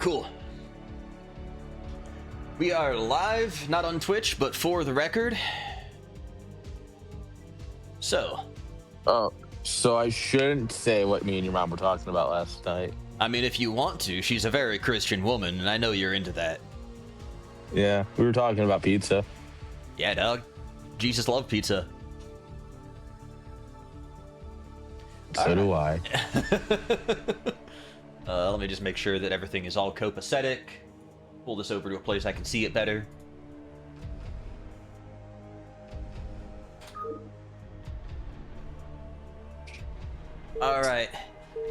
Cool. We are live, not on Twitch, but for the record. So. Oh, so I shouldn't say what me and your mom were talking about last night. I mean, if you want to, she's a very Christian woman, and I know you're into that. Yeah, we were talking about pizza. Yeah, dog. Jesus loved pizza. So do I. Let me just make sure that everything is all copacetic. Pull this over to a place I can see it better. Alright.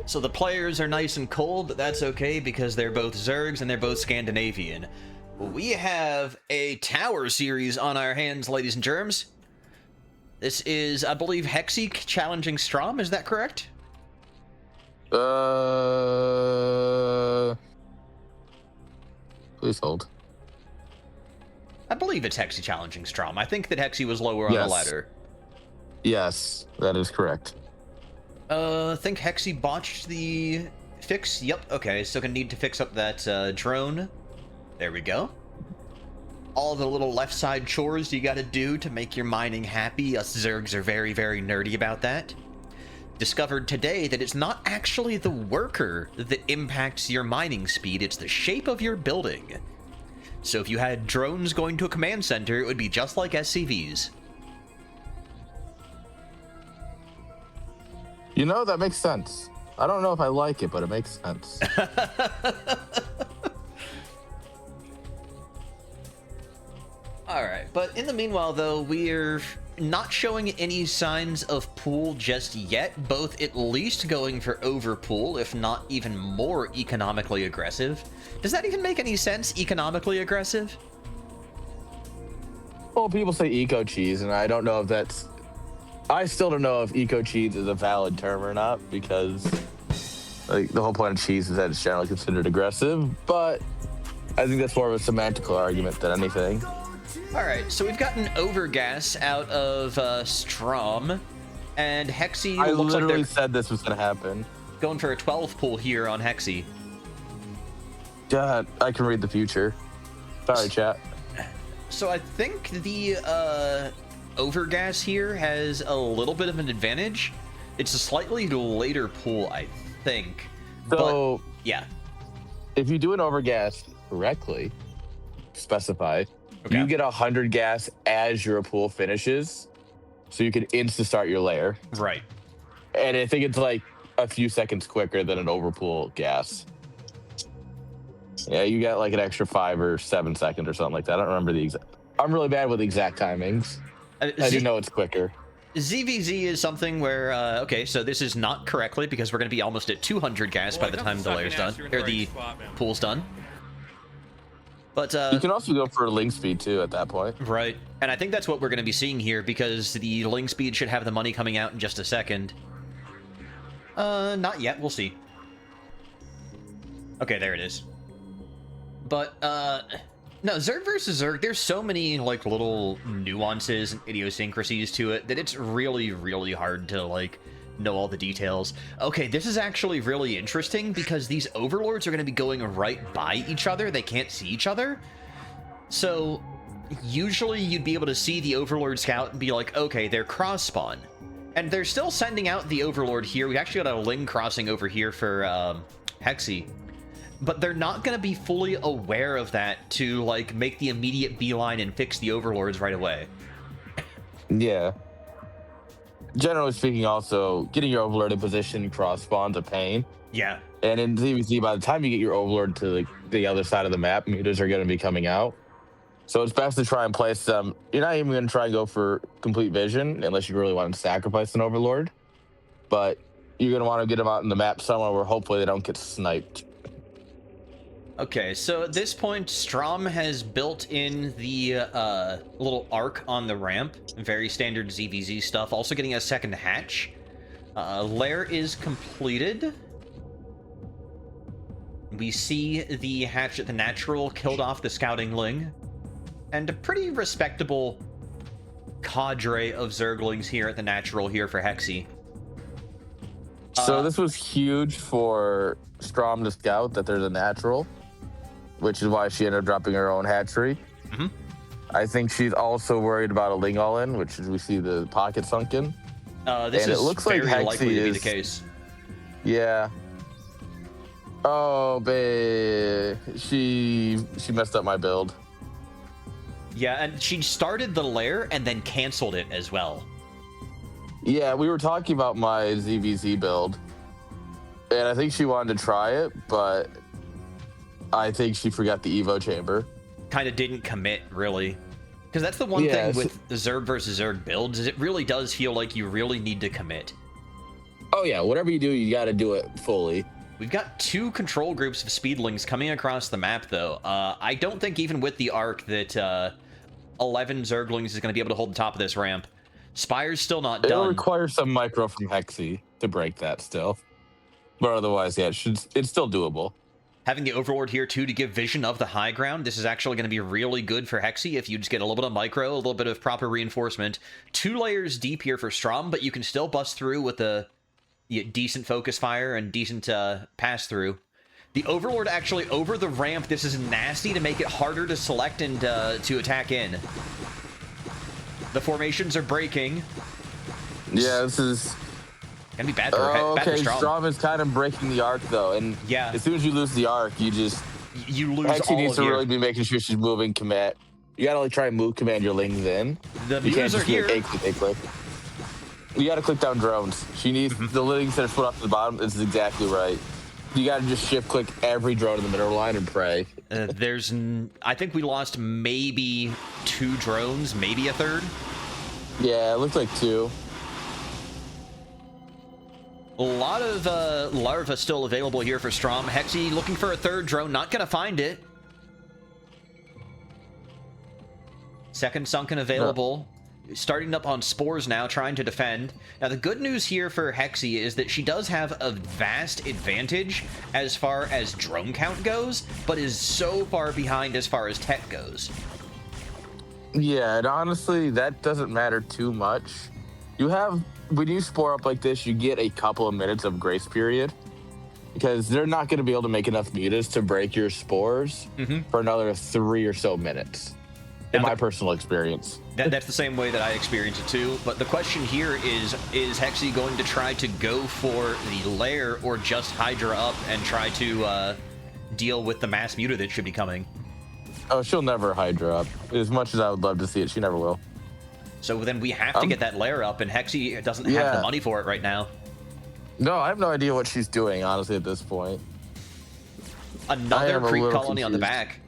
So the players are nice and cold, but that's okay because they're both Zergs and they're both Scandinavian. We have a tower series on our hands, ladies and germs. This is, I believe, Hexe challenging Strom, is that correct? Please hold. I believe it's Hexe challenging Strom. I think that Hexe was lower on the ladder. Yes, that is correct. I think Hexe botched the fix. Yep, okay, so gonna need to fix up that drone. There we go. All the little left side chores you gotta do to make your mining happy. Us Zergs are very, very nerdy about that. Discovered today that it's not actually the worker that impacts your mining speed, it's the shape of your building. So if you had drones going to a command center, it would be just like SCVs. You know, that makes sense. I don't know if I like it, but it makes sense. Alright, but in the meanwhile, though, we're not showing any signs of pool just yet, both at least going for overpool, if not even more economically aggressive. Does that even make any sense, economically aggressive? Well, people say eco cheese, and I don't know if that's... I still don't know if eco cheese is a valid term or not, because like the whole point of cheese is that it's generally considered aggressive, but I think that's more of a semantical argument than anything. Alright, so we've gotten overgas out of Strom, and Hexe I looks like literally they're said this was going to happen. going for a 12 pull here on Hexe. God, I can read the future. Sorry, chat. So I think the overgas here has a little bit of an advantage. It's a slightly later pull, I think. So, but, yeah. If you do an overgas correctly, specified, Okay. you get 100 gas as your pool finishes, so you can insta-start your layer. Right. And I think it's like a few seconds quicker than an overpool gas. Yeah, you got like an extra 5 or 7 seconds or something like that. I don't remember the exact. I'm really bad with exact timings. I do know it's quicker. ZVZ is something where, okay, so this is not correctly because we're going to be almost at 200 gas by the time the layer's done, or the pool's done. But you can also go for a link speed too at that point. Right, and I think that's what we're going to be seeing here because the link speed should have the money coming out in just a second. Not yet, we'll see. Okay, there it is. But, no, Zerg versus Zerg, there's so many, like, little nuances and idiosyncrasies to it that it's really, really hard to, like, know all the details. Okay, this is actually really interesting because these overlords are going to be going right by each other. They can't see each other. So, usually you'd be able to see the overlord scout and be like, okay, they're cross-spawn. And they're still sending out the overlord here. We actually got a Ling crossing over here for, Hexe. But they're not going to be fully aware of that to, like, make the immediate beeline and fix the overlords right away. Yeah. Generally speaking, also, getting your overlord in position cross spawn's a pain. Yeah. And in ZVZ, by the time you get your overlord to the other side of the map, mutas are going to be coming out. So it's best to try and place them. You're not even going to try and go for complete vision unless you really want to sacrifice an overlord. But you're going to want to get them out in the map somewhere where hopefully they don't get sniped. Okay, so at this point, Strom has built in the little arc on the ramp. Very standard ZVZ stuff. Also getting a second hatch. Lair is completed. We see the hatch at the natural killed off the scouting Ling. And a pretty respectable cadre of Zerglings here at the natural here for Hexe. So this was huge for Strom to scout that there's a natural. which is why she ended up dropping her own hatchery. Mhm. I think she's also worried about a Ling All-In, which is we see the pocket sunken. This And is it looks very like Hexe likely to be the is- case. Yeah. Oh, babe. She messed up my build. Yeah, and she started the lair and then canceled it as well. Yeah, we were talking about my ZVZ build. And I think she wanted to try it, but I think she forgot the Evo chamber. Kind of didn't commit, really. Because that's the one thing with the Zerg versus Zerg builds, is it really does feel like you really need to commit. Oh, yeah. Whatever you do, you got to do it fully. We've got 2 control groups of speedlings coming across the map, though. I don't think even with the arc that 11 Zerglings is going to be able to hold the top of this ramp. Spire's still not done. It'll require some micro from Hexe to break that still. But otherwise, yeah, it's still doable. Having the Overlord here, too, to give vision of the high ground, this is actually going to be really good for Hexe if you just get a little bit of micro, a little bit of proper reinforcement. 2 layers deep here for Strom, but you can still bust through with a decent focus fire and decent pass-through. The Overlord actually over the ramp. This is nasty to make it harder to select and to attack in. The formations are breaking. Yeah, this is... Gonna be bad for, bad for Strom. Strom is kind of breaking the arc, though. And yeah, as soon as you lose the arc, you lose Hexe all needs of to your... really be making sure she's moving commit. You gotta like try and move command your lings in. The you mutas are here. Click. You gotta click down drones. She needs the lings that are split off to the bottom. This is exactly right. You gotta just shift click every drone in the middle line and pray. I think we lost maybe 2 drones, maybe a third. Yeah, it looks like 2. A lot of larva still available here for Strom. Hexe looking for a third drone, not gonna find it. Second sunken available. Starting up on spores now, trying to defend. Now, the good news here for Hexe is that she does have a vast advantage as far as drone count goes, but is so far behind as far as tech goes. Yeah, and honestly, that doesn't matter too much. When you spore up like this, you get a couple of minutes of grace period because they're not going to be able to make enough mutas to break your spores for another 3 or so minutes. In my personal experience. That's the same way that I experience it too. But the question here is Hexe going to try to go for the lair or just Hydra up and try to deal with the mass muta that should be coming? Oh, she'll never Hydra up. As much as I would love to see it, she never will. So then we have to get that lair up, and Hexe doesn't have the money for it right now. No, I have no idea what she's doing, honestly, at this point. Another creep colony on the back.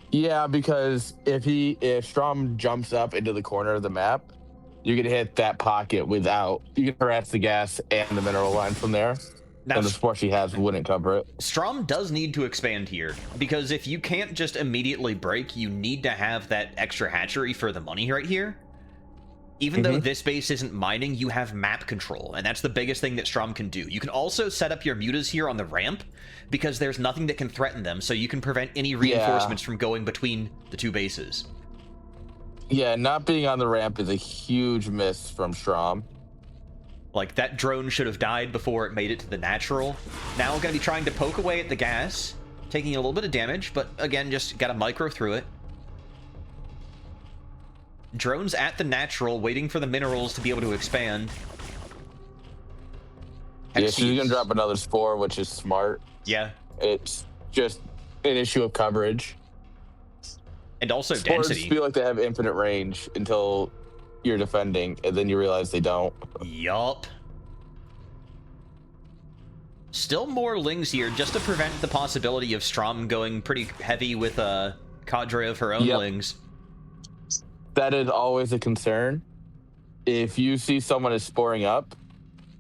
Yeah, because if Strom jumps up into the corner of the map, you can hit that pocket without... You can harass the gas and the mineral line from there. Now, and the support she has wouldn't cover it. Strom does need to expand here, because if you can't just immediately break, you need to have that extra hatchery for the money right here. Even though this base isn't mining, you have map control, and that's the biggest thing that Strom can do. You can also set up your mutas here on the ramp, because there's nothing that can threaten them, so you can prevent any reinforcements from going between the 2 bases. Yeah, not being on the ramp is a huge miss from Strom. Like, that drone should have died before it made it to the natural. Now we're going to be trying to poke away at the gas, taking a little bit of damage, but again, just got to micro through it. Drones at the natural, waiting for the minerals to be able to expand. Yeah, she's going to drop another spore, which is smart. Yeah. It's just an issue of coverage. And also Spores density. Feel like they have infinite range until you're defending, and then you realize they don't. Yup. Still more lings here, just to prevent the possibility of Strom going pretty heavy with a cadre of her own lings. That is always a concern. If you see someone is sporing up,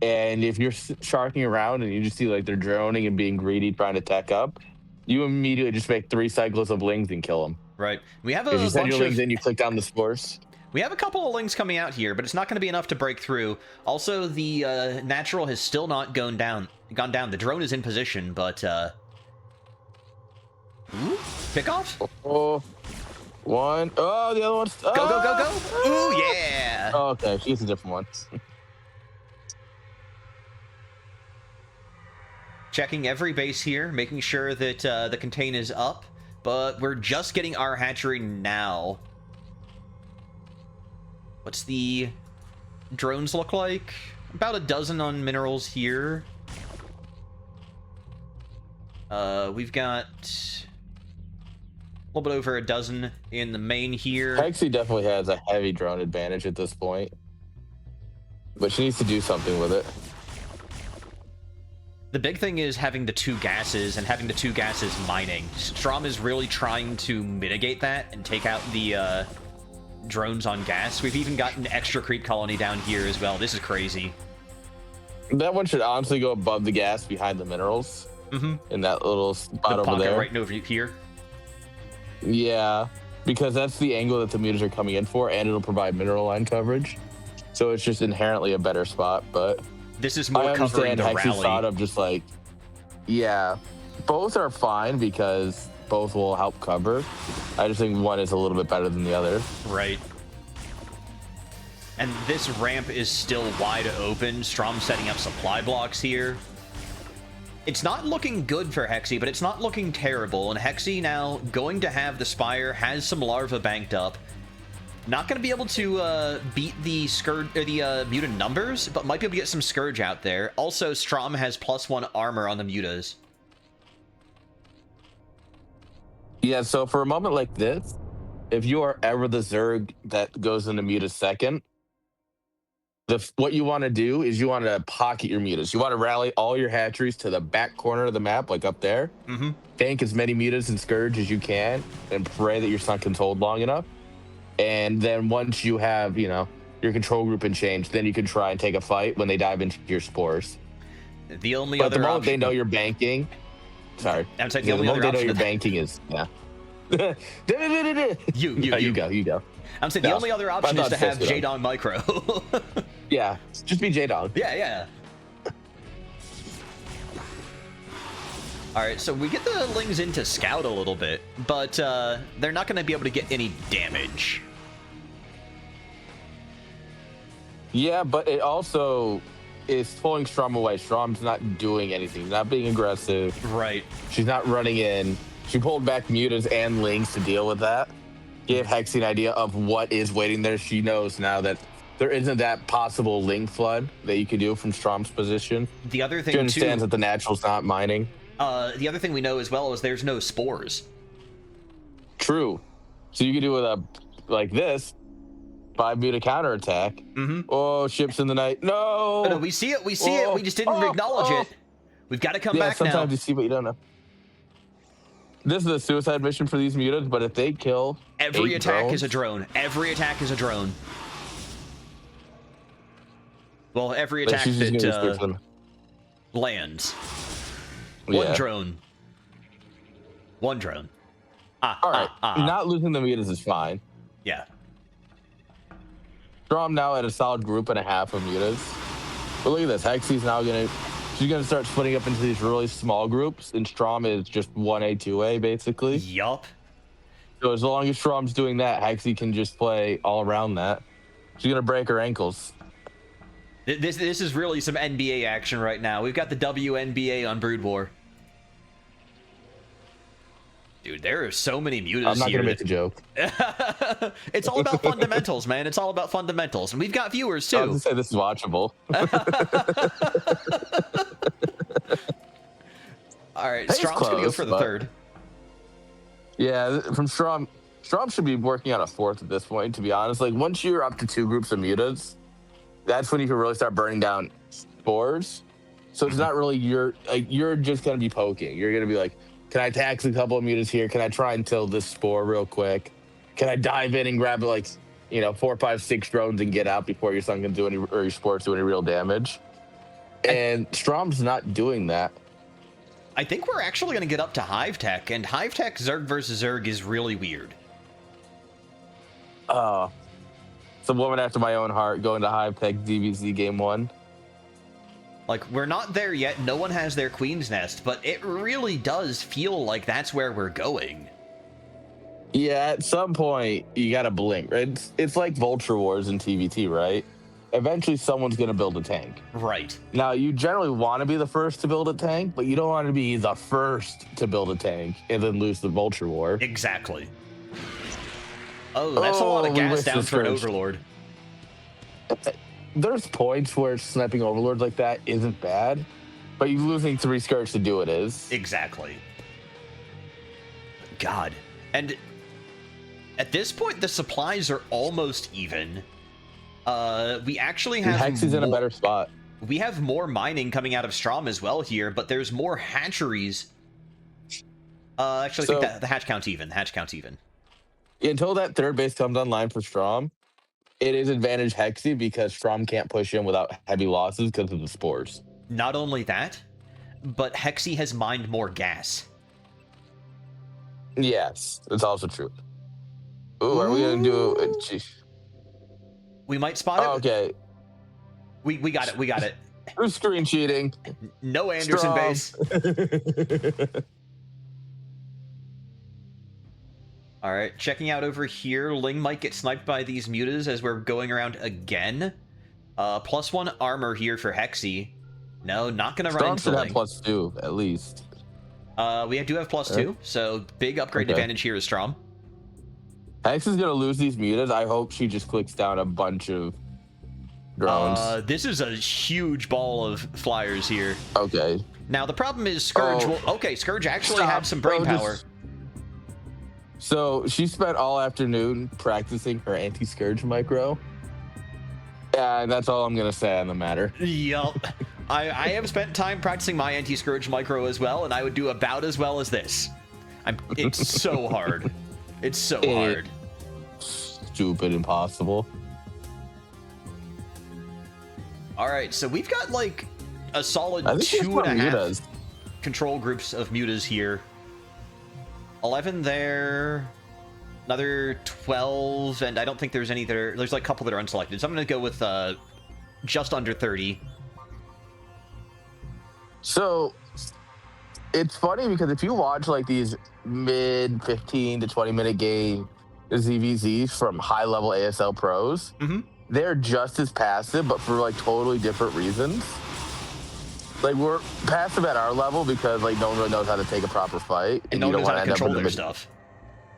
and if you're sharking around and you just see like they're droning and being greedy trying to tech up, you immediately just make 3 cycles of lings and kill them. Right. We have a if you send bunch your lings of... in, you click down the spores. We have a couple of lings coming out here, but it's not going to be enough to break through. Also, the natural has still not gone down. The drone is in position, but pick off. Oh, one. Oh, the other one's. Go, go, go, go. Ooh, yeah. Oh, okay, she's a different one. checking every base here, making sure that the contain is up, but we're just getting our hatchery now. What's the drones look like? About a dozen on minerals here. We've got a little bit over a dozen in the main here. Hexe definitely has a heavy drone advantage at this point, but she needs to do something with it. The big thing is having the two gases and having the two gases mining. Strom is really trying to mitigate that and take out the drones on gas. We've even got an extra creep colony down here as well. This is crazy. That one should honestly go above the gas behind the minerals. In that little spot over there. Right over here. Yeah, because that's the angle that the mutas are coming in for, and it'll provide mineral line coverage. So it's just inherently a better spot, but this is more covering the Hexe's rally. thought of just like, yeah, both are fine because both will help cover. I just think one is a little bit better than the other. Right. And this ramp is still wide open. Strom setting up supply blocks here. It's not looking good for Hexe, but it's not looking terrible. And Hexe now going to have the Spire, has some larvae banked up. Not going to be able to beat the Scourge or the mutant numbers, but might be able to get some Scourge out there. Also, Strom has +1 armor on the mutas. Yeah, so for a moment like this, if you are ever the Zerg that goes into muta second, what you want to do is you want to pocket your mutas. You want to rally all your hatcheries to the back corner of the map, like up there. Tank as many mutas and Scourge as you can, and pray that your Sunken's hold long enough. And then once you have, you know, your control group in change, then you can try and take a fight when they dive into your spores. The only but other the moment option... they know you're banking, sorry. I'm saying the moment they know you're banking is you go. I'm saying the only other option is to have J-Dong Micro. Yeah, just be J-Dong. Yeah. All right, so we get the Lings in to scout a little bit, but they're not going to be able to get any damage. Yeah, but it also is pulling Strom away. Strom's not doing anything, not being aggressive. Right. She's not running in. She pulled back mutas and Lings to deal with that. Gave Hexe an idea of what is waiting there. She knows now that there isn't that possible Ling flood that you could do from Strom's position. The other thing, she understands that the natural's not mining. The other thing we know as well is there's no spores. True. So you could do with a like this 5 muta counterattack. Oh, ships in the night. No. No, we see it. We see it. We just didn't acknowledge it. We've got to come back now. Sometimes you see what you don't know. This is a suicide mission for these mutas, but if they kill every attack is a drone. Every attack is a drone. Well, every attack that lands. One drone. One drone. All right. Not losing the mutas is fine. Yeah. Strom now at a solid group and a half of mutas. But look at this. Hexe's now she's gonna start splitting up into these really small groups, and Strom is just 1A, 2A basically. Yup. So as long as Strom's doing that, Hexe can just play all around that. She's gonna break her ankles. This is really some NBA action right now. We've got the WNBA on Brood War. Dude, there are so many mutas here. I'm not going to make a joke. It's all about fundamentals, man. It's all about fundamentals. And we've got viewers, too. I was going to say this is watchable. All right, Strom's going to go for the third. Yeah, from Strom should be working on a fourth at this point, to be honest. Like, once you're up to 2 groups of mutas, that's when you can really start burning down spores. So it's not really you're just going to be poking. You're going to be like, can I tax a couple of mutas here? Can I try and kill this spore real quick? Can I dive in and grab like, 4, 5, 6 drones and get out before your sun can do any, or your spores do any real damage? And Strom's not doing that. I think we're actually going to get up to Hive Tech, and Hive Tech Zerg versus Zerg is really weird. It's a woman after my own heart going to Hive Tech DBZ game 1. Like, we're not there yet. No one has their Queen's Nest, but it really does feel like that's where we're going. Yeah, at some point, you got to blink, right? It's like Vulture Wars in TVT, right? eventually someone's going to build a tank. Right. Now, you generally want to be the first to build a tank, but you don't want to be the first to build a tank and then lose the Vulture War. Exactly. Oh, that's a lot of gas down for an Overlord. There's points where sniping Overlords like that isn't bad, but you losing 3 Scourge to do it is. Exactly. God. And at this point, the supplies are almost even. We actually have... Hexe is in a better spot. We have more mining coming out of Strom as well here, but there's more hatcheries. Actually, I think the hatch count's even. Hatch count's even. Until that third base comes online for Strom, it is advantage Hexe because Strom can't push in without heavy losses because of the spores. Not only that, but Hexe has mined more gas. Yes, that's also true. Ooh, are we going to do it? We might spot it. Okay. We got it. We got it. Who's screen cheating? No Anderson base. All right, checking out over here. Ling might get sniped by these mutas as we're going around again. +1 armor here for Hexe. No, not going to run into Strom Ling. should have +2 at least. We do have +2, so big upgrade advantage here is Strom. Hexe is going to lose these mutas. I hope she just clicks down a bunch of drones. This is a huge ball of flyers here. Okay. Now, the problem is Scourge will... Okay, Scourge actually had some brain power. So she spent all afternoon practicing her anti-Scourge micro. And that's all I'm going to say on the matter. Yup. I have spent time practicing my anti-Scourge micro as well, and I would do about as well as this. It's so hard. It's so hard. Stupid impossible. All right, so we've got like a solid 2.5 control groups of mutas here. 11 there, another 12, and I don't think there's any there. There's like a couple that are unselected, so I'm going to go with just under 30. So it's funny because if you watch like these mid 15 to 20 minute game ZVZs from high level ASL pros, they're just as passive, but for like totally different reasons. Like we're passive at our level because like no one really knows how to take a proper fight, and no one knows how to control their stuff.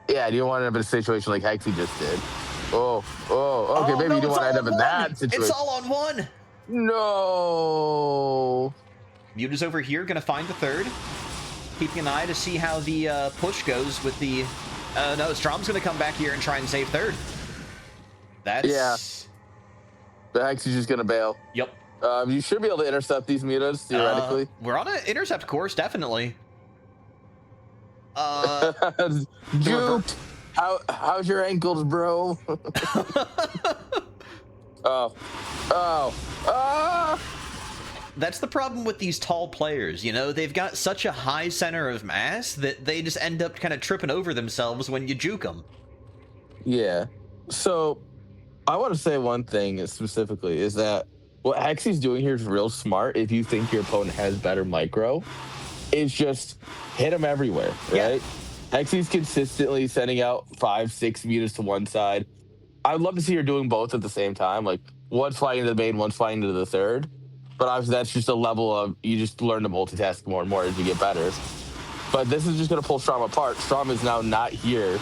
Yeah, you don't want to end up in a situation like Hexe just did. Okay, maybe you don't want to end up in that situation. It's all on one. No. Muta's over here, gonna find the third. Keeping an eye to see how the push goes with the... no, Strom's gonna come back here and try and save third. That's... Yeah. The Hexe is just gonna bail. Yep. You should be able to intercept these mutas, theoretically. We're on an intercept course, definitely. Juked. How's your ankles, bro? That's the problem with these tall players, you know? They've got such a high center of mass that they just end up kind of tripping over themselves when you juke them. Yeah. So, I want to say one thing specifically is that what Hexe's doing here is real smart if you think your opponent has better micro. It's just hit them everywhere, right? Yeah. Hexe's consistently sending out 5-6 mutas to one side. I'd love to see her doing both at the same time. Like, one's flying into the main, one's flying into the third. But obviously, that's just a level of, you just learn to multitask more and more as you get better. But this is just going to pull Strom apart. Strom is now not here,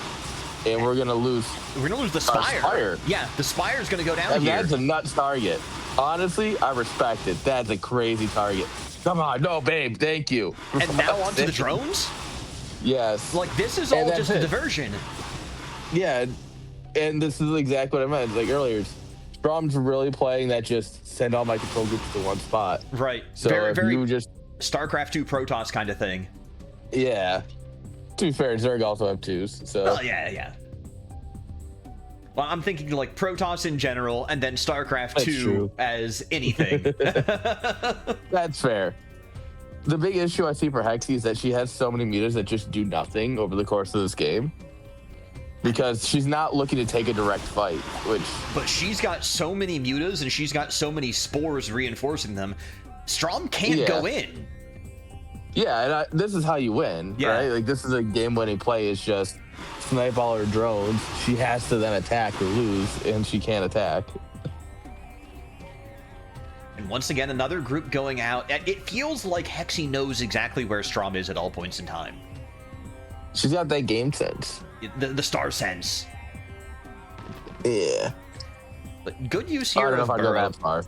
and we're going to lose... We're going to lose the Spire. Yeah, the Spire's going to go down here. That's a nuts target. Honestly, I respect it. That's a crazy target. Come on. No, babe. Thank you. And now onto the drones? Yes. Like, this is all just a diversion. Yeah, and this is exactly what I meant. Like earlier, Strom's really playing that just send all my control groups to one spot. Right. So very you just StarCraft 2 Protoss kind of thing. Yeah. To be fair, Zerg also have twos. So. Well, yeah. Well, I'm thinking like Protoss in general, and then StarCraft 2 as anything. That's fair. The big issue I see for Hexe is that she has so many mutas that just do nothing over the course of this game. Because she's not looking to take a direct fight, But she's got so many mutas, and she's got so many spores reinforcing them. Strom can't go in. Yeah, and this is how you win, right? Like, this is a game-winning play. It's just snipe all her drones. She has to then attack or lose, and she can't attack. And once again, another group going out. It feels like Hexe knows exactly where Strom is at all points in time. She's got that game sense. The star sense. Yeah. But good use here I don't know of if I Burrow. go that far.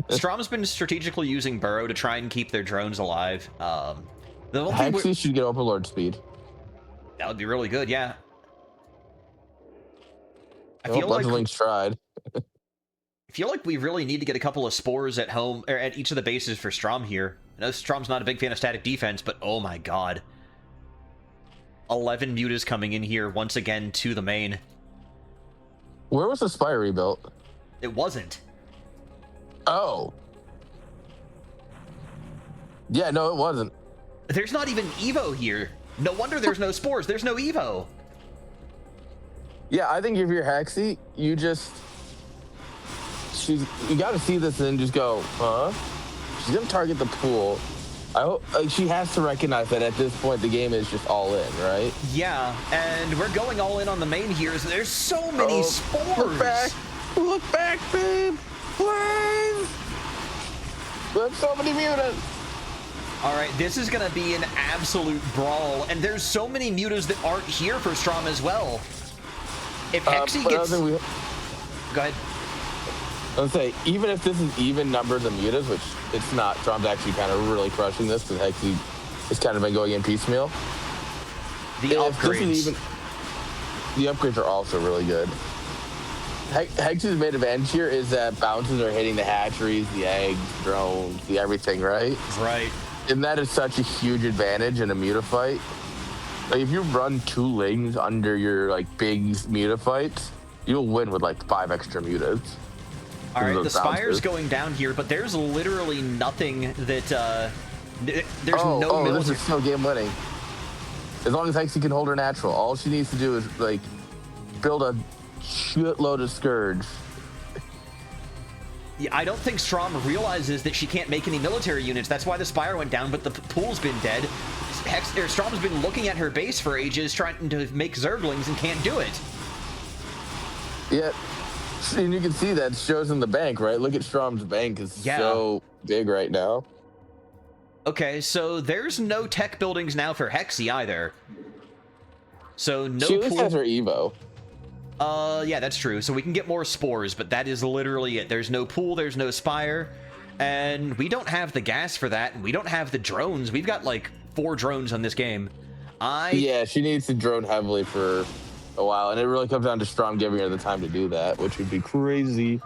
Strom's been strategically using Burrow to try and keep their drones alive. The one thing Hexe should get Overlord speed. that would be really good, yeah. I Well, bunch of links tried. I feel like we really need to get a couple of spores at home, or at each of the bases for Strom here. I know Strom's not a big fan of static defense, but oh my god. 11 mutas coming in here once again to the main. Where was the Spire rebuilt? It wasn't. Oh. Yeah, no, it wasn't. There's not even Evo here. No wonder there's no spores. There's no Evo. Yeah, I think if you're Hexe, you just... You got to see this and just go, huh? She's going to target the pool. I hope she has to recognize that at this point the game is just all in, right? Yeah, and we're going all in on the main here. So there's so many spores. Look back, babe. Please. There's so many mutas. All right, this is going to be an absolute brawl, and there's so many mutas that aren't here for Strom as well. If Hexe gets... Go ahead. I was say, even if this is even numbers of mutas, which it's not, Strom's actually kind of really crushing this because Hexe has kind of been going in piecemeal. The upgrades. The upgrades are also really good. Hexe's main advantage here is that bounces are hitting the hatcheries, the eggs, drones, the everything, right? Right. And that is such a huge advantage in a muta fight. Like, if you run 2 lings under your, like, big muta fights, you'll win with, like, 5 extra mutas. All right, the Spire's going down here, but there's literally nothing that, there's no military. This is still game winning. As long as Hexe can hold her natural, all she needs to do is, like, build a shitload of Scourge. Yeah, I don't think Strom realizes that she can't make any military units. That's why the Spire went down, but the pool's been dead. Strom's been looking at her base for ages, trying to make Zerglings, and can't do it. Yeah. And you can see that shows in the bank, right? Look at Strom's bank is so big right now. Okay, so there's no tech buildings now for Hexe either. So no She at least has her Evo. Yeah, that's true. So we can get more spores, but that is literally it. There's no pool, there's no Spire, and we don't have the gas for that, and we don't have the drones. We've got like 4 drones on this game. Yeah, she needs to drone heavily for a while, and it really comes down to Strom giving her the time to do that, which would be crazy.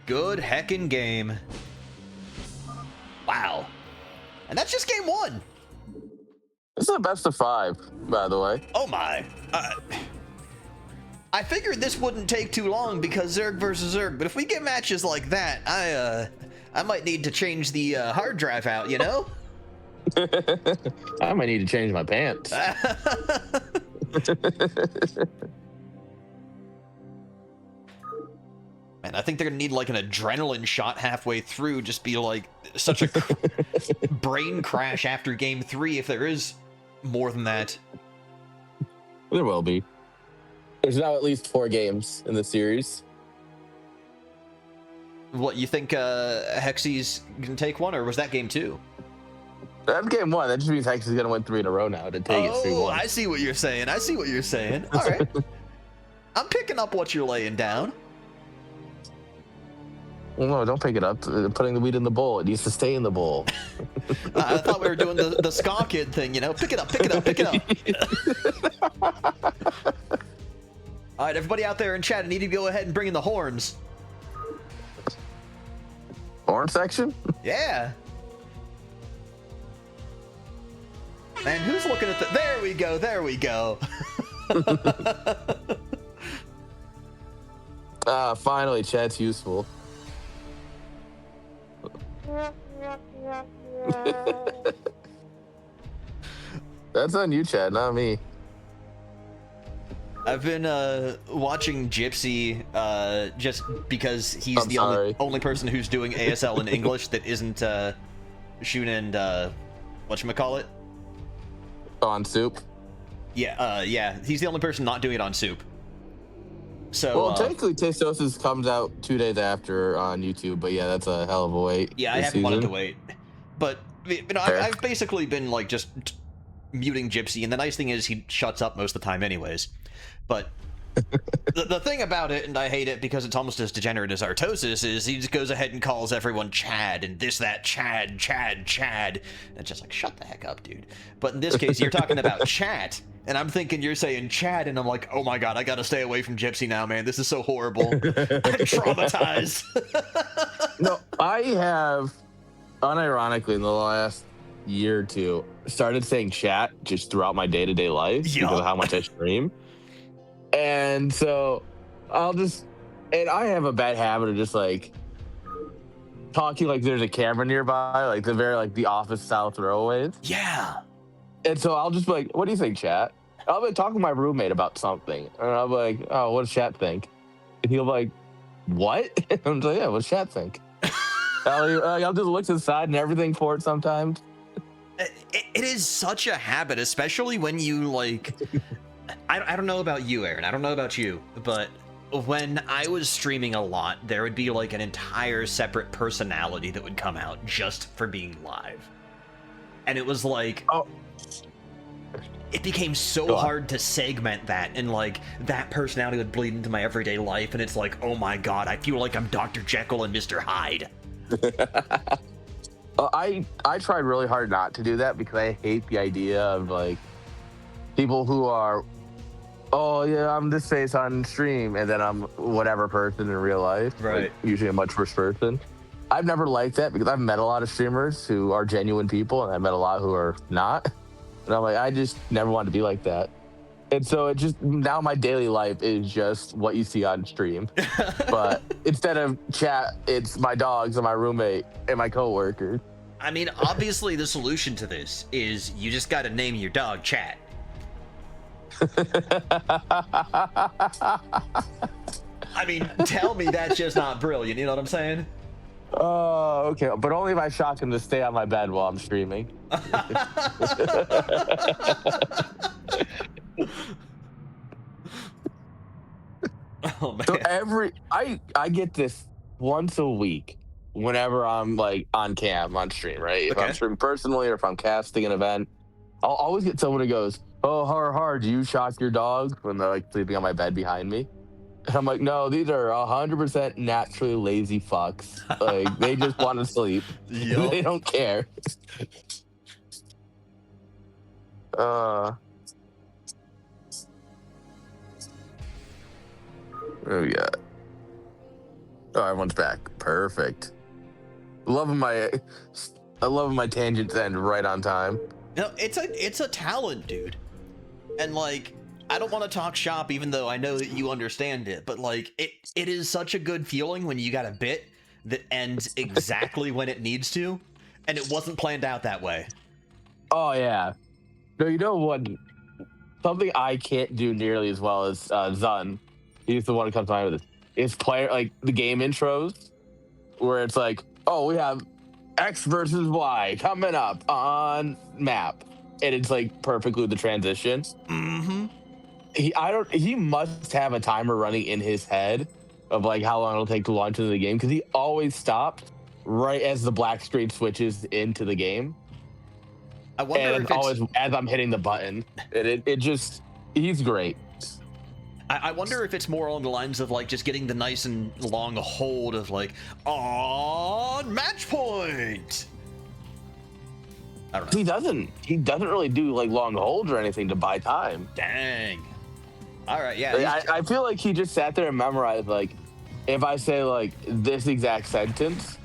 Good heckin' game. Wow. And that's just game 1. This is a best of 5, by the way. Oh my. I figured this wouldn't take too long because Zerg versus Zerg, but if we get matches like that, I might need to change the hard drive out, you know? I might need to change my pants. Man, I think they're gonna need like an adrenaline shot halfway through, just be like such a brain crash after game 3 if there is more than that. There will be. There's now at least 4 games in the series. What, you think Hexe's gonna take one, or was that game 2? That's game 1. That just means Hexe is gonna win 3 in a row now to take it 3-1. Oh, I see what you're saying. I see what you're saying. All right. I'm picking up what you're laying down. Well, no, don't pick it up. Putting the weed in the bowl. It needs to stay in the bowl. I thought we were doing the ska kid thing, you know? Pick it up, pick it up, pick it up. All right, everybody out there in chat, I need to go ahead and bring in the horns. Horn section? Yeah. Man, who's looking at the... There we go, there we go. Finally, chat's useful. That's on you, Chad, not me. I've been watching Gypsy just because he's the only person who's doing ASL in English that isn't Shun and whatchamacallit? On Soup? Yeah, yeah, he's the only person not doing it on Soup. So, Well, technically, Tastosis comes out 2 days after on YouTube, but yeah, that's a hell of a wait. yeah, I this haven't wanted to season. wait. But, you know, Fair. I've basically been, like, just muting Gypsy, and the nice thing is he shuts up most of the time anyways. But the thing about it, and I hate it because it's almost as degenerate as Artosis, is he just goes ahead and calls everyone Chad, and this, that, Chad. And it's just like, shut the heck up, dude. But in this case, you're talking about chat, and I'm thinking you're saying Chad, and I'm like, oh my god, I gotta stay away from Gypsy now, man. This is so horrible. I'm traumatized. No, I have, unironically, in the last year or two, started saying chat just throughout my day-to-day life because of how much I stream. And so and I have a bad habit of just like talking like there's a camera nearby, like the office style throwaways. Yeah. And so I'll just be like, what do you think, chat? I'll be talking to my roommate about something. And I'll be like, oh, what does chat think? And he'll be like, what? And I'm like, yeah, what does chat think? I'll just look to the side and everything for it sometimes. It is such a habit, especially when you like. I don't know about you, Aaron. I don't know about you, but when I was streaming a lot, there would be like an entire separate personality that would come out just for being live. And it was like, it became so hard to segment that, and like that personality would bleed into my everyday life, and it's like, oh my god, I feel like I'm Dr. Jekyll and Mr. Hyde. I tried really hard not to do that because I hate the idea of like people who are, oh yeah, I'm this face on stream, and then I'm whatever person in real life. Right. Like, usually a much worse person. I've never liked that because I've met a lot of streamers who are genuine people, and I've met a lot who are not. And I'm like, I just never wanted to be like that. And so it just, now my daily life is just what you see on stream. But instead of chat, it's my dogs and my roommate and my coworkers. I mean, obviously the solution to this is you just got to name your dog Chat. I mean, tell me that's just not brilliant, you know what I'm saying? Oh, okay. But only if I shock him to stay on my bed while I'm streaming. Oh man. So I get this once a week whenever I'm like on cam, on stream, right? If I'm streaming personally or if I'm casting an event, I'll always get someone who goes, oh, hard, do you shock your dog? When they're like sleeping on my bed behind me. And I'm like, no, these are 100% naturally lazy fucks. Like, they just want to sleep. Yep. They don't care. Oh, yeah. Oh, everyone's back. Perfect. I love when my tangents end right on time. No, it's a talent, dude. And like, I don't want to talk shop, even though I know that you understand it, but like, it is such a good feeling when you got a bit that ends exactly when it needs to, and it wasn't planned out that way. Oh yeah. No, you know what? Something I can't do nearly as well as Zun. He's the one who comes to mind with it. Is like the game intros, where it's like, oh, we have X versus Y coming up on map, and it's like perfectly the transition. Mm-hmm. He must have a timer running in his head of like how long it'll take to launch into the game, because he always stops right as the black screen switches into the game. I wonder and if it's always as I'm hitting the button. It just, he's great. I wonder if it's more along the lines of like just getting the nice and long hold of like, on match point. I don't know. He doesn't really do like long holds or anything to buy time. Dang. All right, yeah. I feel like he just sat there and memorized, like, if I say like this exact sentence,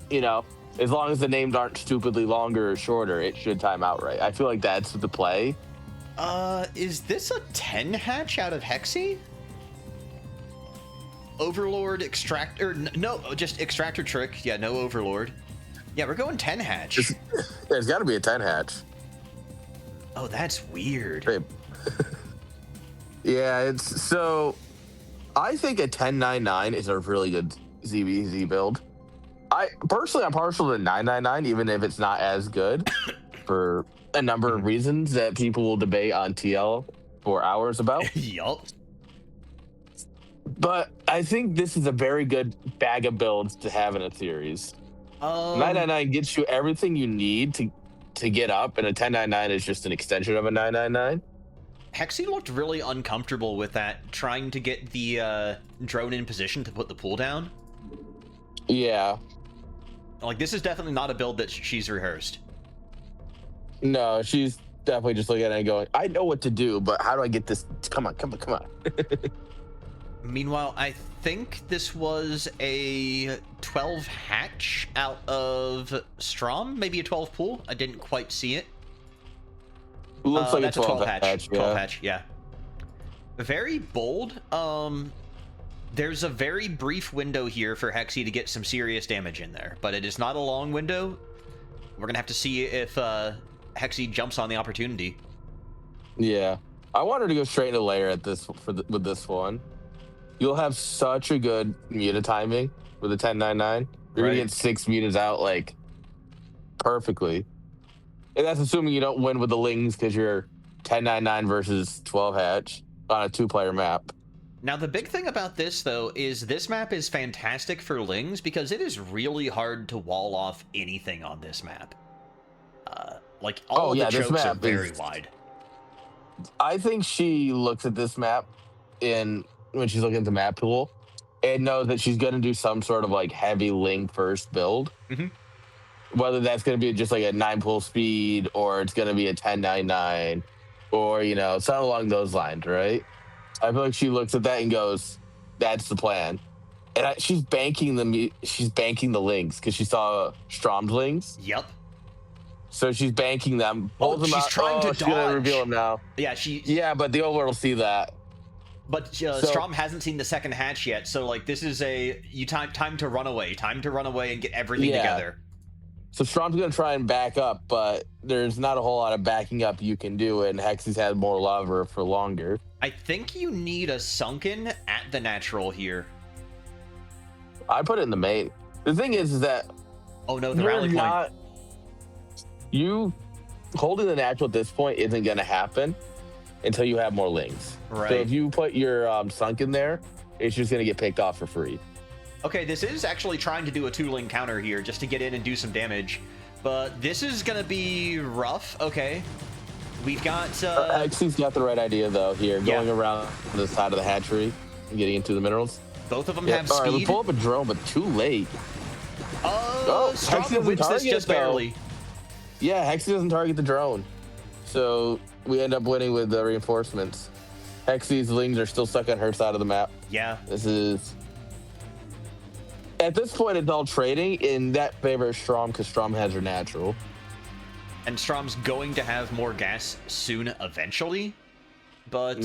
you know, as long as the names aren't stupidly longer or shorter, it should time out right. I feel like that's the play. Is this a 10 hatch out of Hexe? Overlord, Extractor, no, just Extractor Trick. Yeah, no Overlord. Yeah, we're going 10 hatch. There's got to be a 10 hatch. Oh, that's weird. Yeah, it's so. I think a 1099 is a really good ZBZ build. I'm partial to 999, even if it's not as good, for a number of reasons that people will debate on TL for hours about. Yup. But I think this is a very good bag of builds to have in a series. 999 gets you everything you need to get up, and a 1099 is just an extension of a 999. Hexe looked really uncomfortable with that, trying to get the drone in position to put the pool down. Yeah. Like, this is definitely not a build that she's rehearsed. No, she's definitely just looking at it and going, I know what to do, but how do I get this? Come on. Meanwhile, I think this was a 12 hatch out of Strom, maybe a 12 pool. I didn't quite see it. Looks like that's a 12 hatch. 12 hatch, yeah. Very bold. There's a very brief window here for Hexe to get some serious damage in there, but it is not a long window. We're gonna have to see if Hexe jumps on the opportunity. Yeah, I wanted to go straight into layer at this with this one. You'll have such a good muta timing with a 1099. You're gonna get 6 mutas out like perfectly, and that's assuming you don't win with the lings because you're 1099 versus 12 hatch on a 2-player map. Now, the big thing about this, though, is this map is fantastic for lings because it is really hard to wall off anything on this map. Like, all of the chokes are very wide. I think she looks at this map when she's looking at the map pool and knows that she's going to do some sort of, like, heavy ling first build. Mm-hmm. Whether that's going to be just, like, a 9 pool speed or it's going to be a 1099 or, something along those lines, right? I feel like she looks at that and goes, "That's the plan," and she's banking the links because she saw Strom's links. Yep. So she's banking them. Pulls them she's out. trying to dodge. She's gonna reveal them now. Yeah, but the Overlord will see that. But Strom hasn't seen the second hatch yet, so like this is time to run away, and get everything together. So Strom's gonna try and back up, but there's not a whole lot of backing up you can do, and Hexe's had more lever for longer. I think you need a sunken at the natural here. I put it in the main. The thing is that the rally point. You holding the natural at this point isn't gonna happen until you have more lings. Right. So if you put your sunken there, it's just gonna get picked off for free. Okay, this is actually trying to do a 2-ling counter here just to get in and do some damage. But this is going to be rough. Okay. We've got... Hexe's got the right idea, though, here. Going around the side of the hatchery and getting into the minerals. Both of them have speed. All right, we pull up a drone, but too late. Strom wins this just barely. Yeah, Hexe doesn't target the drone. So we end up winning with the reinforcements. Hexe's lings are still stuck on her side of the map. Yeah. This is... At this point, it's all trading, and that favors Strom because Strom has her natural. And Strom's going to have more gas soon eventually, but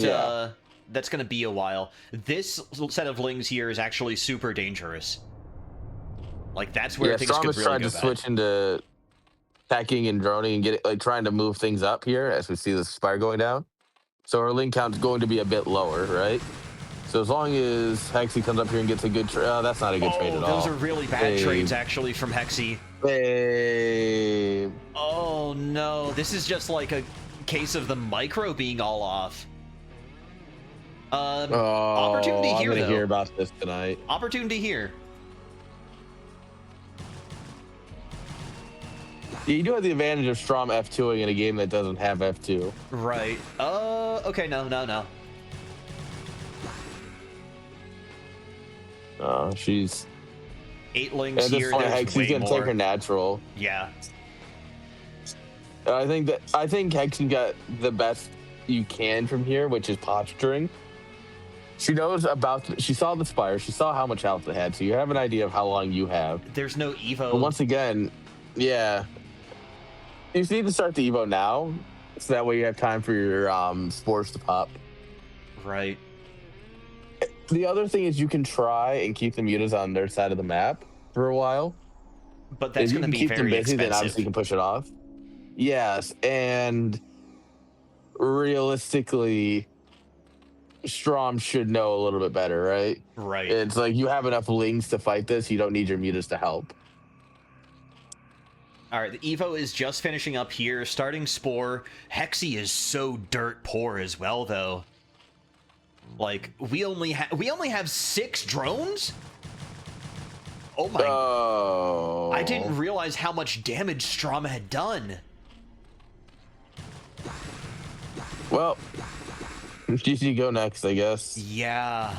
that's going to be a while. This set of lings here is actually super dangerous. Like, that's where things Strom could is really trying go to bad. switch into attacking and droning and trying to move things up here as we see the spire going down. So her link count is going to be a bit lower, right? So as long as Hexe comes up here and gets a good trade, that's not a good trade at all. Those are really bad trades, actually, from Hexe. Oh, no. This is just like a case of the micro being all off. Opportunity here, I'm going to though. hear about this tonight. Opportunity here. Yeah, you do have the advantage of Strom F2ing in a game that doesn't have F2. Right. Okay, no. She's 8 lings at this here. point, There's Hexe's way gonna more. take her natural. Yeah. I think Hexe got the best you can from here, which is posturing. She knows she saw the spire, she saw how much health it had, so you have an idea of how long you have. There's no Evo. But once again, you just need to start the Evo now, so that way you have time for your spores to pop. Right. The other thing is you can try and keep the mutas on their side of the map for a while. But that's going to be very expensive. Then obviously you can push it off. Yes, and realistically, Strom should know a little bit better, right? Right. It's like you have enough lings to fight this. You don't need your mutas to help. All right, the Evo is just finishing up here. Starting Spore. Hexe is so dirt poor as well, though. Like, we only have 6 drones? Oh my... Oh. I didn't realize how much damage Strom had done. Well, GC go next, I guess. Yeah.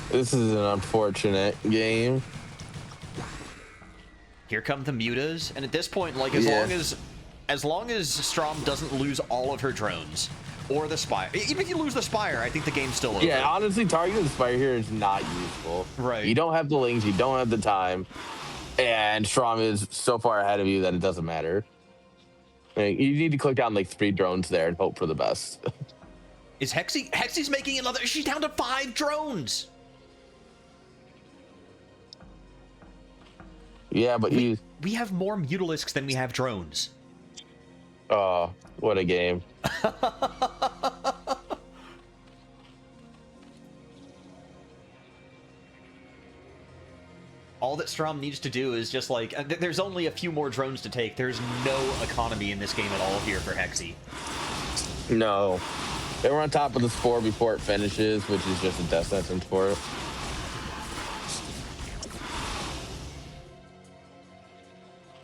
This is an unfortunate game. Here come the mutas, and at this point, like, as long as Strom doesn't lose all of her drones, or the Spire. Even if you lose the Spire, I think the game's still over. Yeah, honestly, targeting the Spire here is not useful. Right. You don't have the lings, you don't have the time, and Strom is so far ahead of you that it doesn't matter. Like, you need to click down like 3 drones there and hope for the best. Is Hexe? Hexe's making another. She's down to 5 drones. Yeah, but we have more Mutalisks than we have drones. Oh, what a game. All that Strom needs to do is just like, there's only a few more drones to take. There's no economy in this game at all here for Hexe. No. They were on top of the score before it finishes, which is just a death sentence for it.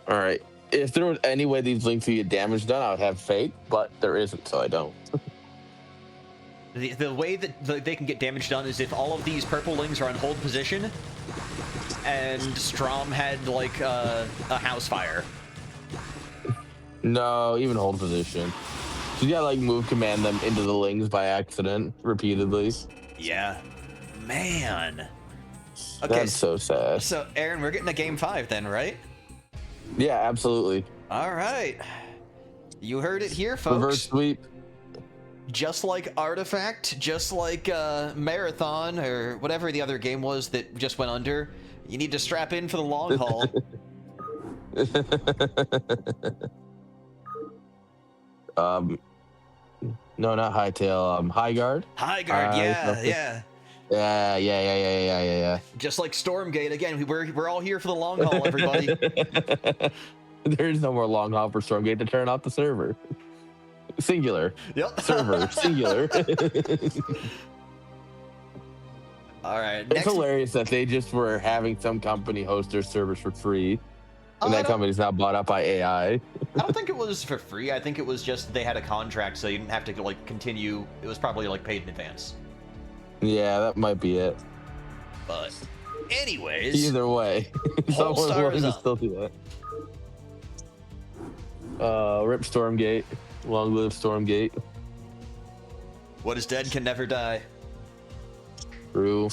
All right. If there was any way these links could get damage done, I would have faith, but there isn't, so I don't. The way that they can get damage done is if all of these purple lings are on hold position, and Strom had like a house fire. No, even hold position. You gotta like move command them into the lings by accident repeatedly. Yeah, man. Okay, that's so sad. So Aaron, we're getting a game 5 then, right? Yeah, absolutely. All right, you heard it here, folks. Reverse sweep. Just like Artifact, just like Marathon, or whatever the other game was that just went under, you need to strap in for the long haul. No, not Hightail. High Guard. High Guard, yeah. Yeah. Just like Stormgate, again, we're all here for the long haul, everybody. There's no more long haul for Stormgate to turn off the server. Singular. Yep. Server. Singular. All right. It's hilarious that they just were having some company host their servers for free. And that company's now bought up by AI. I don't think it was for free. I think it was just they had a contract, so you didn't have to like continue. It was probably like paid in advance. Yeah, that might be it. But anyways. Either way. Someone willing to still do that. Rip Stormgate. Long live Stormgate. What is dead can never die. True.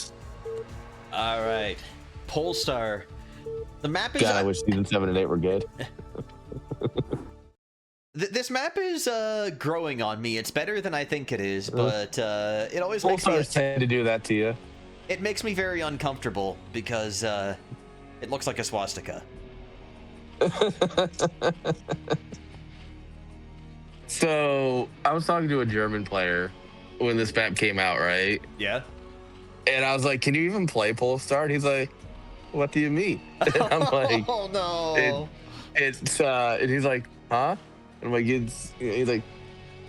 All right. Polestar. The map is... God, I wish Season 7 and 8 were good. This map is growing on me. It's better than I think it is, but it always makes me... tend to do that to you. It makes me very uncomfortable because it looks like a swastika. So, I was talking to a German player when this map came out, right? Yeah. And I was like, can you even play Polestar? And he's like, what do you mean? And I'm like, oh no. And he's like, huh? And I'm like, he's like,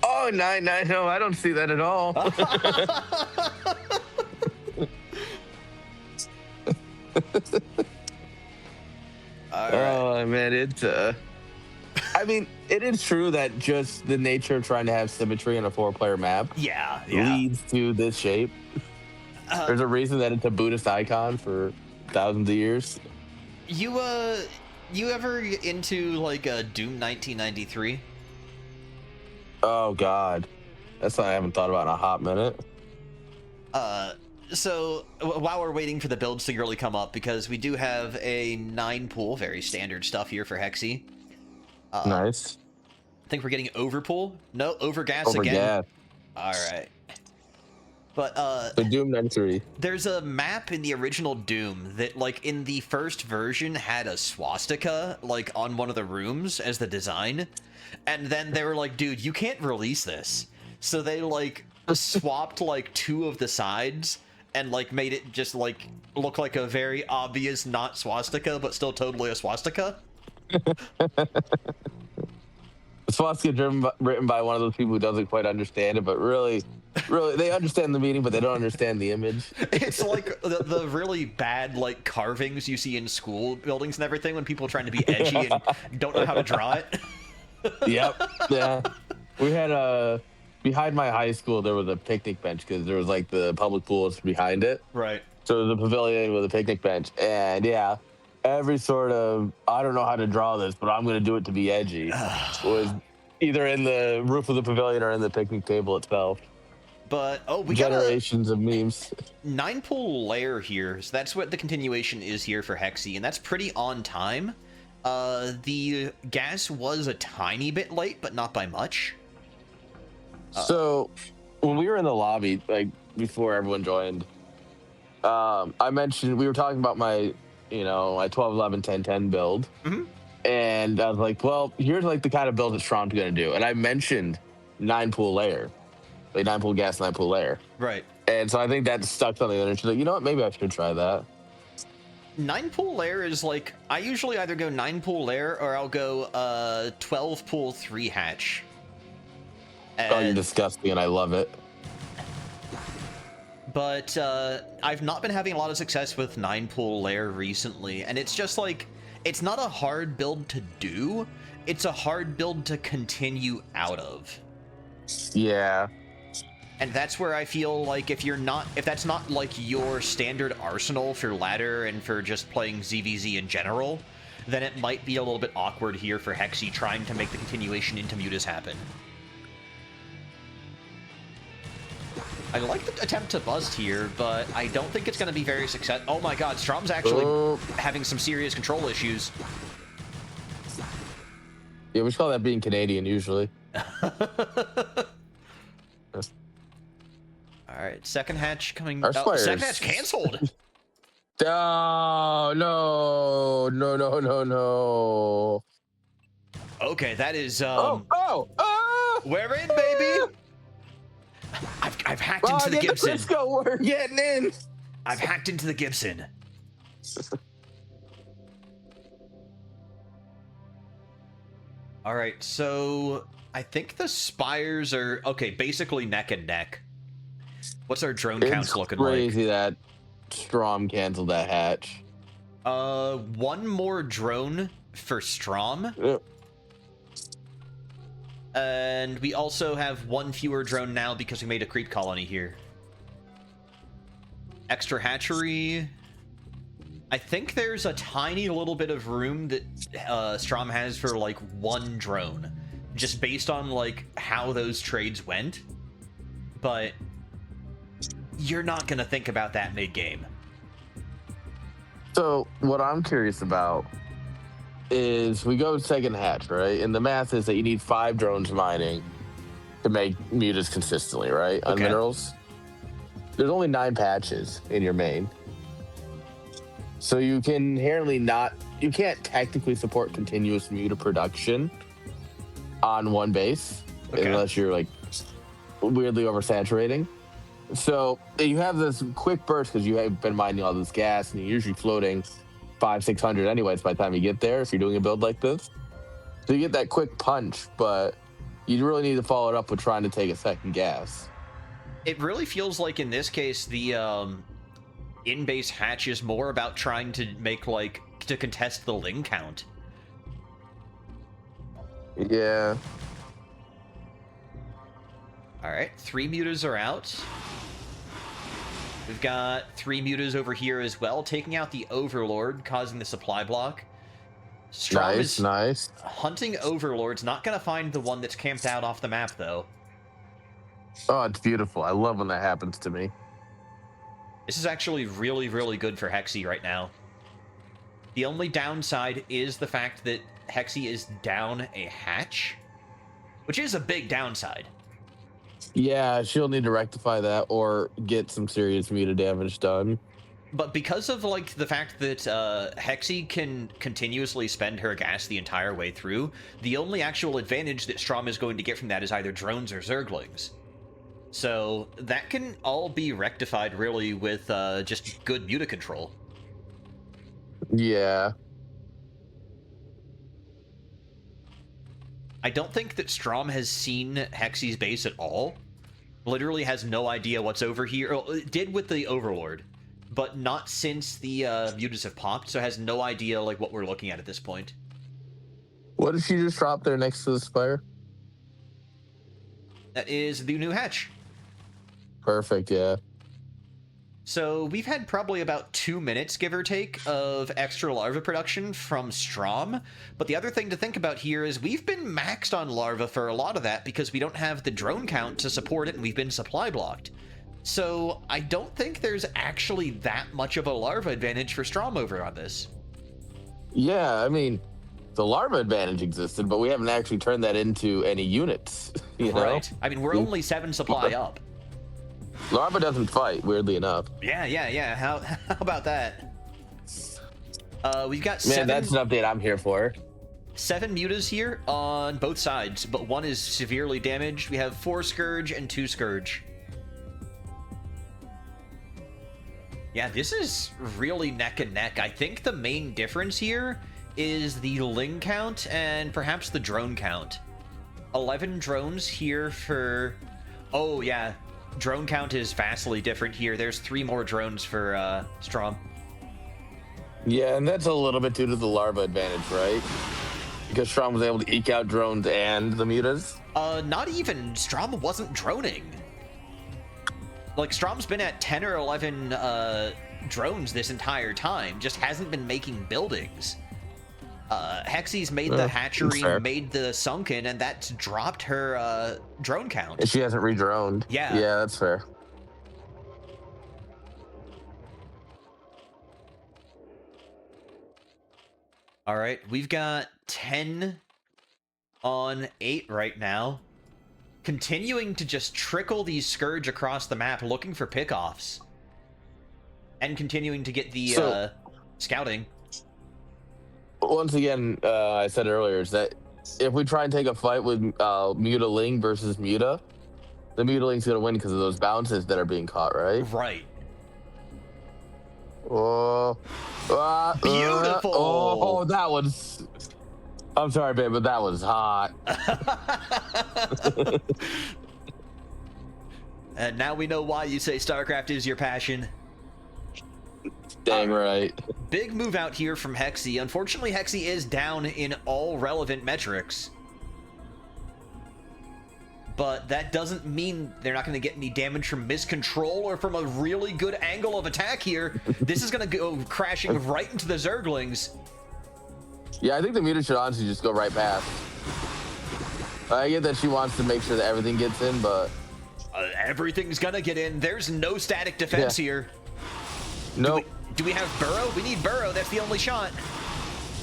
oh, no, I don't see that at all. Oh, man, it's, I mean, it is true that just the nature of trying to have symmetry in a 4-player map leads to this shape. There's a reason that it's a Buddhist icon for thousands of years. You ever into like Doom 1993? Oh God, that's something I haven't thought about in a hot minute. So while we're waiting for the builds to really come up, because we do have a 9 pool, very standard stuff here for Hexe. Nice. I think we're getting overpool. No, overgas again. All right. But the Doom 93. There's a map in the original Doom that, like, in the first version had a swastika, like, on one of the rooms as the design. And then they were like, dude, you can't release this. So they, like, swapped, like, 2 of the sides and, like, made it just, like, look like a very obvious not swastika, but still totally a swastika. swastika written by one of those people who doesn't quite understand it, but really, they understand the meaning, but they don't understand the image. It's like the really bad like carvings you see in school buildings and everything when people are trying to be edgy and don't know how to draw it. Yep. Yeah. We had behind my high school there was a picnic bench because there was like the public pools behind it. Right. So the pavilion with a picnic bench, and yeah, every sort of I don't know how to draw this, but I'm going to do it to be edgy was either in the roof of the pavilion or in the picnic table itself. But we generations of memes. 9-pool layer here, so that's what the continuation is here for Hexe, and that's pretty on time. The gas was a tiny bit late, but not by much. So when we were in the lobby, like before everyone joined, I mentioned we were talking about my 12, 11, 10, 10 build, and I was like, well, here's like the kind of build that Strom's going to do, and I mentioned 9-pool layer, like 9-pool gas, 9-pool layer, right? And so I think that stuck something, and she's like, you know what, maybe I should try that. 9-pool layer is like I usually either go 9-pool layer or I'll go 12-pool 3 hatch. Oh, you're disgusting, and I love it. But I've not been having a lot of success with 9-pool layer recently, and it's just like it's not a hard build to do, it's a hard build to continue out of. Yeah. And that's where I feel like if that's not like your standard arsenal for ladder and for just playing ZVZ in general, then it might be a little bit awkward here for Hexe trying to make the continuation into mutas happen. I like the attempt to bust here, but I don't think it's going to be very successful. Oh my god, Strom's actually having some serious control issues. Yeah, we call that being Canadian usually. Alright, second hatch coming. Second hatch canceled! Oh, no. Okay, that is, Oh! We're in, baby! I've hacked into the Gibson. We're getting in. I've hacked into the Gibson. Alright, so I think the spires are, okay, basically neck and neck. What's our drone counts looking like? It's crazy that Strom canceled that hatch. One more drone for Strom. Yep. And we also have one fewer drone now because we made a creep colony here. Extra hatchery. I think there's a tiny little bit of room that Strom has for like one drone, just based on like how those trades went. But you're not gonna think about that mid-game. So what I'm curious about is we go second hatch, right? And the math is that you need 5 drones mining to make mutas consistently, right? On minerals. There's only 9 patches in your main. So you can inherently you can't technically support continuous muta production on one base unless you're like weirdly oversaturating. So you have this quick burst because you have been mining all this gas and you're usually floating 500-600 anyways by the time you get there if you're doing a build like this. So you get that quick punch, but you really need to follow it up with trying to take a second gas. It really feels like in this case the in-base hatch is more about trying to make to contest the ling count. Yeah. Alright, 3 mutas are out. We've got 3 mutas over here as well, taking out the Overlord, causing the supply block. Strom is nice. Hunting Overlords, not going to find the one that's camped out off the map, though. Oh, it's beautiful. I love when that happens to me. This is actually really, really good for Hexe right now. The only downside is the fact that Hexe is down a hatch, which is a big downside. Yeah, she'll need to rectify that or get some serious muta damage done. But because of the fact that Hexe can continuously spend her gas the entire way through, the only actual advantage that Strom is going to get from that is either drones or Zerglings. So that can all be rectified really with just good muta control. Yeah. I don't think that Strom has seen Hexe's base at all. Literally has no idea what's over here. Oh, it did with the Overlord, but not since the mutas have popped, so has no idea like what we're looking at this point. What did she just drop there next to the spire? That is the new hatch. Perfect, yeah. So we've had probably about 2 minutes, give or take, of extra larva production from Strom. But the other thing to think about here is we've been maxed on larva for a lot of that because we don't have the drone count to support it and we've been supply blocked. So I don't think there's actually that much of a larva advantage for Strom over on this. Yeah, I mean, the larva advantage existed, but we haven't actually turned that into any units. You know? Right. I mean, we're only 7 supply up. Larva doesn't fight, weirdly enough. Yeah. How about that? We've got Man, 7... that's an update I'm here for. 7 mutas here on both sides, but 1 is severely damaged. We have 4 Scourge and 2 Scourge. Yeah, this is really neck and neck. I think the main difference here is the Ling count and perhaps the drone count. 11 drones here for... Oh, yeah. Drone count is vastly different here. There's 3 more drones for Strom. Yeah, and that's a little bit due to the larva advantage, right? Because Strom was able to eke out drones and the mutas? Not even. Strom wasn't droning. Like, Strom's been at 10 or 11 drones this entire time, just hasn't been making buildings. Hexe's made the hatchery, made the sunken, and that's dropped her drone count. And she hasn't redroned. Yeah. Yeah, that's fair. All right, we've got 10 on 8 right now. Continuing to just trickle these Scourge across the map, looking for pickoffs. And continuing to get the scouting. Once again, I said earlier, is that if we try and take a fight with Muta Ling versus Muta, the Muta Ling's going to win because of those bounces that are being caught, right? Right. Oh. Beautiful. Oh, that was... I'm sorry, babe, but that was hot. And now we know why you say StarCraft is your passion. Dang right. Big move out here from Hexe. Unfortunately, Hexe is down in all relevant metrics. But that doesn't mean they're not going to get any damage from miscontrol or from a really good angle of attack here. This is going to go crashing right into the Zerglings. Yeah, I think the Muta should honestly just go right past. I get that she wants to make sure that everything gets in, but... everything's going to get in. There's no static defense here. Nope. Do we have Burrow? We need Burrow. That's the only shot.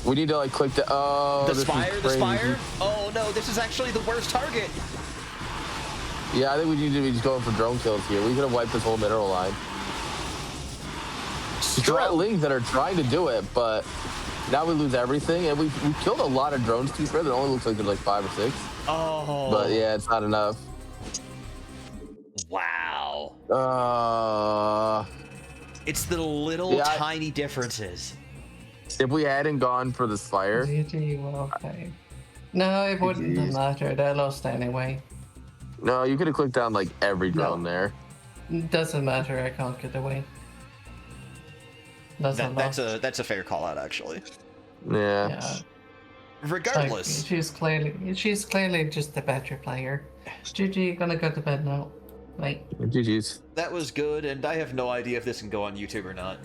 We need to like click the... Oh, the Spire? Oh no, this is actually the worst target. Yeah, I think we need to be just going for drone kills here. We could have wiped this whole mineral line. There are Lings that are trying to do it, but now we lose everything. And we killed a lot of drones, to be fair. It only looks like there's like 5 or 6. Oh. But yeah, it's not enough. Wow. It's the little tiny differences. If we hadn't gone for the Spire... No, it wouldn't have mattered. I lost anyway. No, you could have clicked down like every drone there. Doesn't matter. I can't get away. That's a fair call out, actually. Yeah. Regardless, like, she's clearly just the better player. GG, gonna go to bed now. Right. GG's. That was good, and I have no idea if this can go on YouTube or not.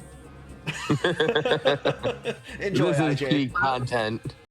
Enjoy, this is IJ. peak content.